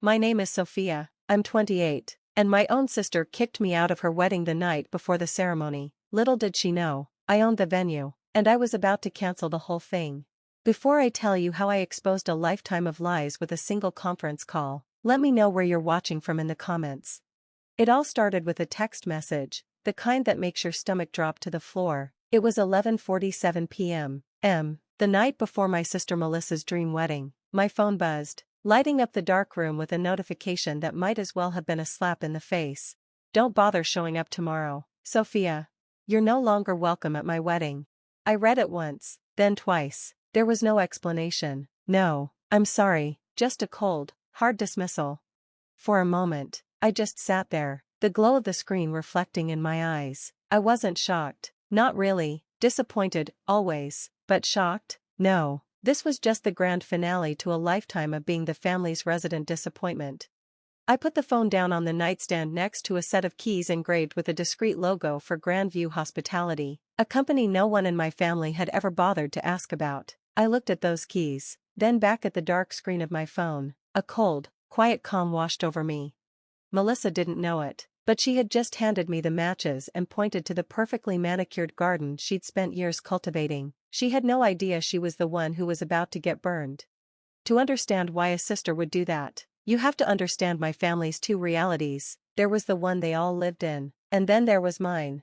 My name is Sophia, I'm 28, and my own sister kicked me out of her wedding the night before the ceremony. Little did she know, I owned the venue, and I was about to cancel the whole thing. Before I tell you how I exposed a lifetime of lies with a single conference call, let me know where you're watching from in the comments. It all started with a text message, the kind that makes your stomach drop to the floor. It was 11:47 p.m. The night before my sister Melissa's dream wedding. My phone buzzed, lighting up the dark room with a notification that might as well have been a slap in the face. Don't bother showing up tomorrow, Sophia. You're no longer welcome at my wedding. I read it once, then twice. There was no explanation. No, I'm sorry, just a cold, hard dismissal. For a moment, I just sat there, the glow of the screen reflecting in my eyes. I wasn't shocked, not really, disappointed, always, but shocked? No, this was just the grand finale to a lifetime of being the family's resident disappointment. I put the phone down on the nightstand next to a set of keys engraved with a discreet logo for Grandview Hospitality, a company no one in my family had ever bothered to ask about. I looked at those keys, then back at the dark screen of my phone. A cold, quiet calm washed over me. Melissa didn't know it, but she had just handed me the matches and pointed to the perfectly manicured garden she'd spent years cultivating. She had no idea she was the one who was about to get burned. To understand why a sister would do that, you have to understand my family's two realities. There was the one they all lived in, and then there was mine.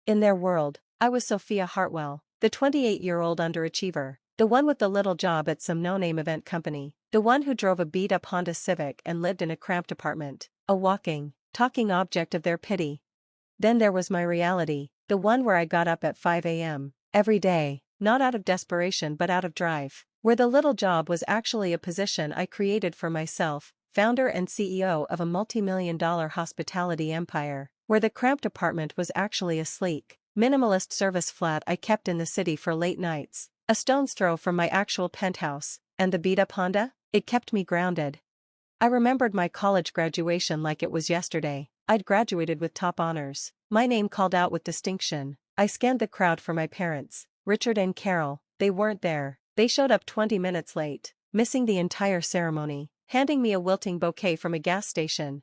In their world, I was Sophia Hartwell, the 28-year-old underachiever, the one with the little job at some no-name event company, the one who drove a beat-up Honda Civic and lived in a cramped apartment, a walking, talking object of their pity. Then there was my reality, the one where I got up at 5 a.m. every day, not out of desperation but out of drive, where the little job was actually a position I created for myself, founder and CEO of a multi-million-dollar hospitality empire, where the cramped apartment was actually a sleek, minimalist service flat I kept in the city for late nights, a stone's throw from my actual penthouse, and the beat-up Honda, it kept me grounded. I remembered my college graduation like it was yesterday. I'd graduated with top honors, my name called out with distinction. I scanned the crowd for my parents, Richard and Carol. They weren't there. They showed up 20 minutes late, missing the entire ceremony, handing me a wilting bouquet from a gas station.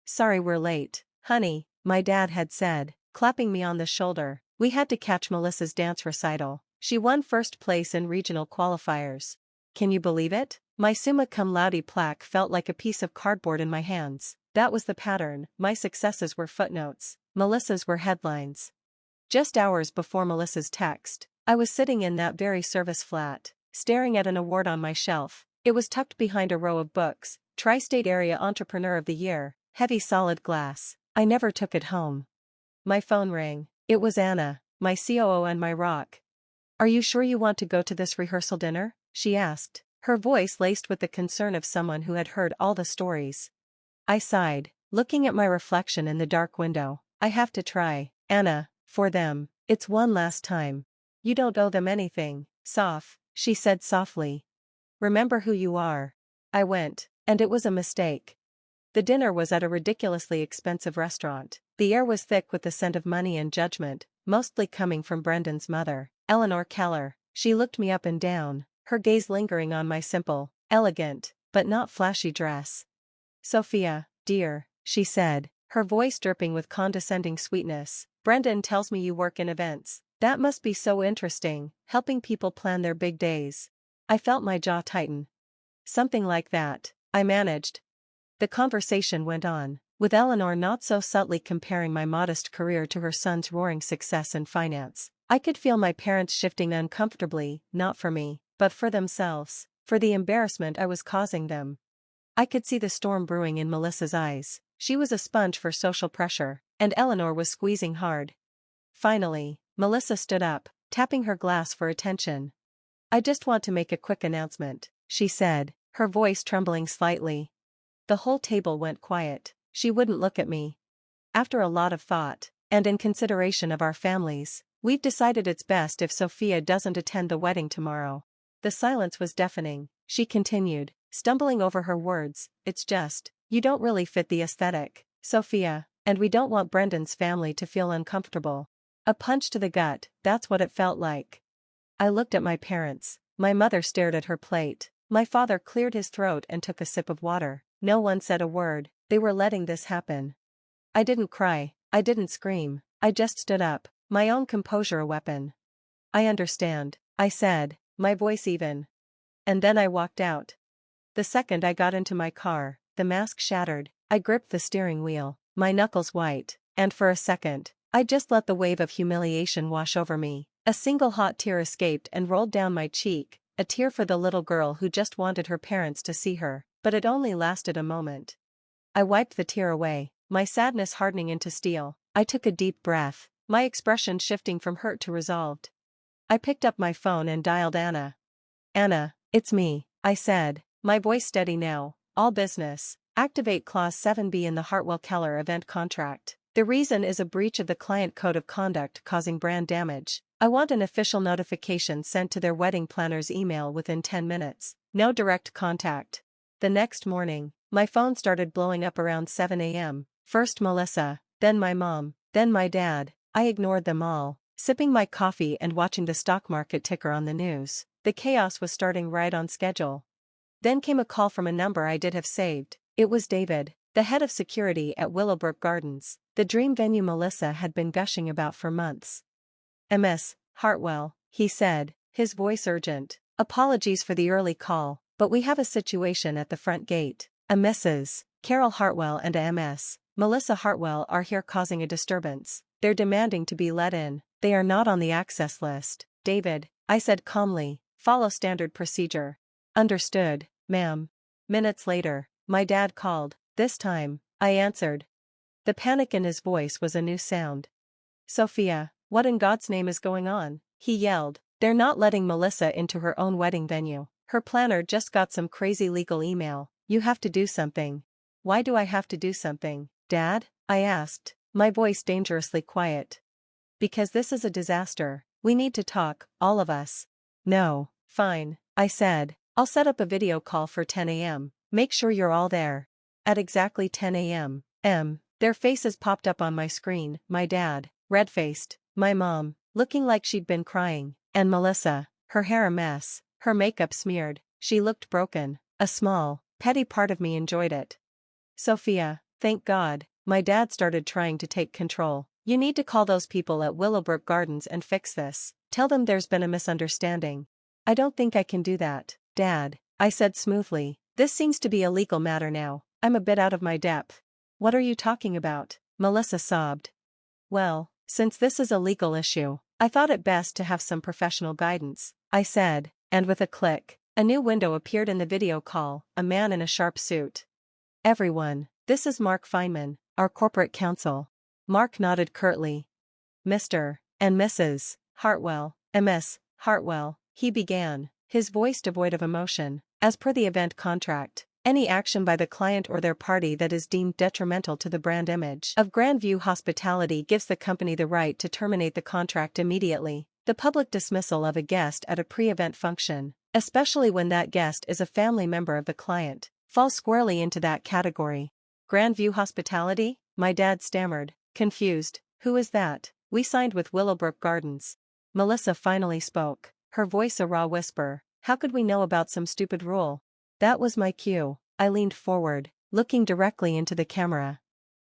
Sorry we're late, honey, my dad had said, clapping me on the shoulder. We had to catch Melissa's dance recital. She won first place in regional qualifiers. Can you believe it? My summa cum laude plaque felt like a piece of cardboard in my hands. That was the pattern. My successes were footnotes, Melissa's were headlines. Just hours before Melissa's text, I was sitting in that very service flat, staring at an award on my shelf. It was tucked behind a row of books, Tri-State Area Entrepreneur of the Year, heavy solid glass. I never took it home. My phone rang. It was Anna, my COO and my rock. Are you sure you want to go to this rehearsal dinner? She asked, her voice laced with the concern of someone who had heard all the stories. I sighed, looking at my reflection in the dark window. I have to try, Anna, for them. It's one last time. You don't owe them anything, Soph, she said softly. Remember who you are. I went, and it was a mistake. The dinner was at a ridiculously expensive restaurant. The air was thick with the scent of money and judgment, mostly coming from Brendan's mother, Eleanor Keller. She looked me up and down, her gaze lingering on my simple, elegant, but not flashy dress. Sophia, dear, she said, her voice dripping with condescending sweetness. Brendan tells me you work in events. That must be so interesting, helping people plan their big days. I felt my jaw tighten. Something like that, I managed. The conversation went on, with Eleanor not so subtly comparing my modest career to her son's roaring success in finance. I could feel my parents shifting uncomfortably, not for me, but for themselves, for the embarrassment I was causing them. I could see the storm brewing in Melissa's eyes. She was a sponge for social pressure, and Eleanor was squeezing hard. Finally, Melissa stood up, tapping her glass for attention. I just want to make a quick announcement, she said, her voice trembling slightly. The whole table went quiet. She wouldn't look at me. After a lot of thought, and in consideration of our families, we've decided it's best if Sophia doesn't attend the wedding tomorrow. The silence was deafening. She continued, stumbling over her words, it's just, you don't really fit the aesthetic, Sophia, and we don't want Brendan's family to feel uncomfortable. A punch to the gut, that's what it felt like. I looked at my parents. My mother stared at her plate. My father cleared his throat and took a sip of water. No one said a word. They were letting this happen. I didn't cry. I didn't scream. I just stood up, my own composure a weapon. I understand, I said, my voice even. And then I walked out. The second I got into my car, the mask shattered. I gripped the steering wheel, my knuckles white, and for a second, I just let the wave of humiliation wash over me. A single hot tear escaped and rolled down my cheek, a tear for the little girl who just wanted her parents to see her, but it only lasted a moment. I wiped the tear away, my sadness hardening into steel. I took a deep breath, my expression shifting from hurt to resolved. I picked up my phone and dialed Anna. Anna, it's me, I said, my voice steady now. All business. Activate Clause 7B in the Hartwell-Keller event contract. The reason is a breach of the client code of conduct causing brand damage. I want an official notification sent to their wedding planner's email within 10 minutes. No direct contact. The next morning, my phone started blowing up around 7 a.m. First Melissa, then my mom, then my dad. I ignored them all, sipping my coffee and watching the stock market ticker on the news. The chaos was starting right on schedule. Then came a call from a number I did have saved. It was David, the head of security at Willowbrook Gardens, the dream venue Melissa had been gushing about for months. Ms. Hartwell, he said, his voice urgent. Apologies for the early call, but we have a situation at the front gate. A Mrs. Carol Hartwell and a Ms. Melissa Hartwell are here causing a disturbance. They're demanding to be let in. They are not on the access list. David, I said calmly, follow standard procedure. Understood, ma'am. Minutes later, my dad called. This time, I answered. The panic in his voice was a new sound. Sophia, what in God's name is going on? He yelled. They're not letting Melissa into her own wedding venue. Her planner just got some crazy legal email. You have to do something. Why do I have to do something, Dad? I asked, my voice dangerously quiet. Because this is a disaster. We need to talk, all of us. No, fine, I said. I'll set up a video call for 10 a.m. Make sure you're all there. At exactly 10 a.m. Their faces popped up on my screen, my dad, red-faced, my mom, looking like she'd been crying, and Melissa, her hair a mess, her makeup smeared. She looked broken. A small, petty part of me enjoyed it. Sophia, thank God, my dad started trying to take control. You need to call those people at Willowbrook Gardens and fix this. Tell them there's been a misunderstanding. I don't think I can do that, Dad, I said smoothly. This seems to be a legal matter now. I'm a bit out of my depth. What are you talking about? Melissa sobbed. Well, since this is a legal issue, I thought it best to have some professional guidance, I said, and with a click, a new window appeared in the video call, a man in a sharp suit. Everyone, this is Mark Feynman, our corporate counsel. Mark nodded curtly. Mr. and Mrs. Hartwell, Ms. Hartwell, he began, his voice devoid of emotion. As per the event contract, any action by the client or their party that is deemed detrimental to the brand image of Grandview Hospitality gives the company the right to terminate the contract immediately. The public dismissal of a guest at a pre-event function, especially when that guest is a family member of the client, falls squarely into that category. Grandview Hospitality? My dad stammered, confused. Who is that? We signed with Willowbrook Gardens. Melissa finally spoke, her voice a raw whisper. How could we know about some stupid rule? That was my cue. I leaned forward, looking directly into the camera.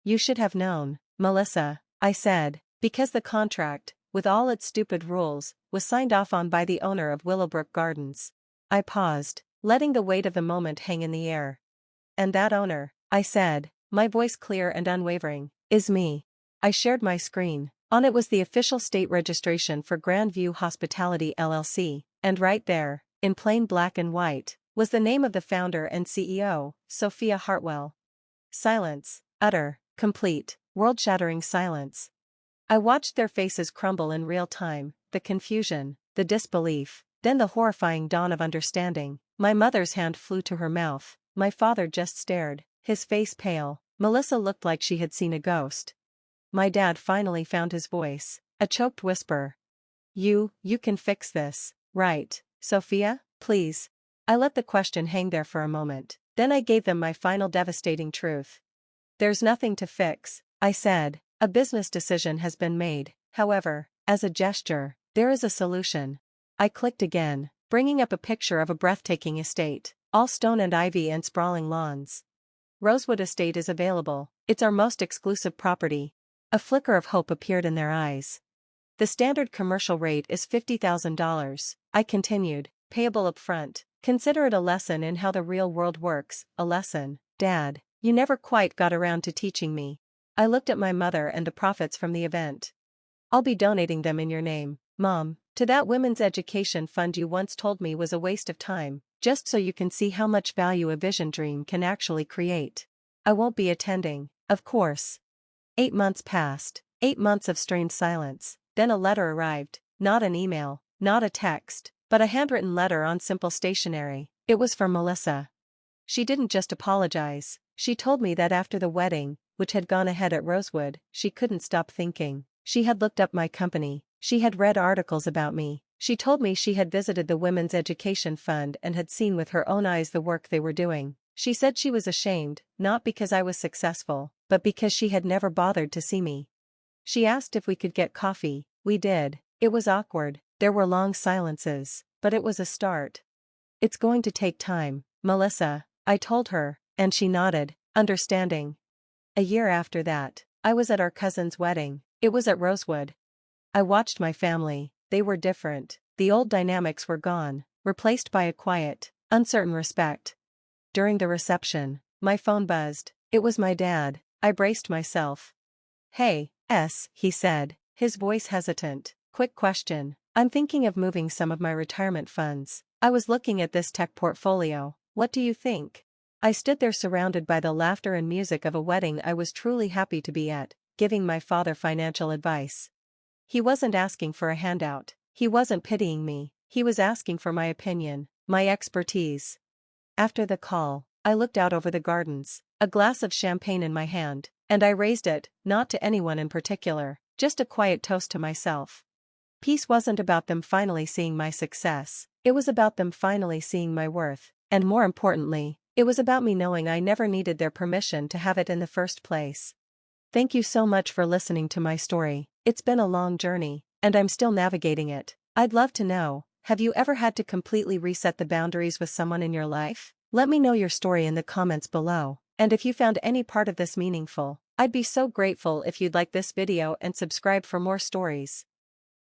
You should have known, Melissa, I said, because the contract, with all its stupid rules, was signed off on by the owner of Willowbrook Gardens. I paused, letting the weight of the moment hang in the air. And that owner, I said, my voice clear and unwavering, is me. I shared my screen. On it was the official state registration for Grandview Hospitality LLC, and right there, in plain black and white, was the name of the founder and CEO, Sophia Hartwell. Silence, utter, complete, world-shattering silence. I watched their faces crumble in real time, the confusion, the disbelief, then the horrifying dawn of understanding. My mother's hand flew to her mouth, my father just stared, his face pale. Melissa looked like she had seen a ghost. My dad finally found his voice, a choked whisper. You can fix this, right, Sophia, please? I let the question hang there for a moment, then I gave them my final devastating truth. There's nothing to fix, I said. A business decision has been made. However, as a gesture, there is a solution. I clicked again, bringing up a picture of a breathtaking estate, all stone and ivy and sprawling lawns. Rosewood Estate is available. It's our most exclusive property. A flicker of hope appeared in their eyes. The standard commercial rate is $50,000, I continued, payable upfront. Consider it a lesson in how the real world works, a lesson, Dad, you never quite got around to teaching me. I looked at my mother and the profits from the event. I'll be donating them in your name, Mom, to that women's education fund you once told me was a waste of time, just so you can see how much value a vision dream can actually create. I won't be attending, of course. 8 months passed, 8 months of strained silence, then a letter arrived, not an email, not a text, but a handwritten letter on simple stationery. It was from Melissa. She didn't just apologize, she told me that after the wedding, which had gone ahead at Rosewood, she couldn't stop thinking. She had looked up my company, she had read articles about me, she told me she had visited the Women's Education Fund and had seen with her own eyes the work they were doing. She said she was ashamed, not because I was successful, but because she had never bothered to see me. She asked if we could get coffee, we did. It was awkward, there were long silences, but it was a start. It's going to take time, Melissa, I told her, and she nodded, understanding. A year after that, I was at our cousin's wedding. It was at Rosewood. I watched my family, they were different, the old dynamics were gone, replaced by a quiet, uncertain respect. During the reception, my phone buzzed. It was my dad. I braced myself. Hey, he said, his voice hesitant. Quick question. I'm thinking of moving some of my retirement funds. I was looking at this tech portfolio. What do you think? I stood there surrounded by the laughter and music of a wedding I was truly happy to be at, giving my father financial advice. He wasn't asking for a handout. He wasn't pitying me. He was asking for my opinion, my expertise. After the call, I looked out over the gardens, a glass of champagne in my hand, and I raised it, not to anyone in particular, just a quiet toast to myself. Peace wasn't about them finally seeing my success, it was about them finally seeing my worth, and more importantly, it was about me knowing I never needed their permission to have it in the first place. Thank you so much for listening to my story. It's been a long journey, and I'm still navigating it. I'd love to know, have you ever had to completely reset the boundaries with someone in your life? Let me know your story in the comments below, and if you found any part of this meaningful, I'd be so grateful if you'd like this video and subscribe for more stories.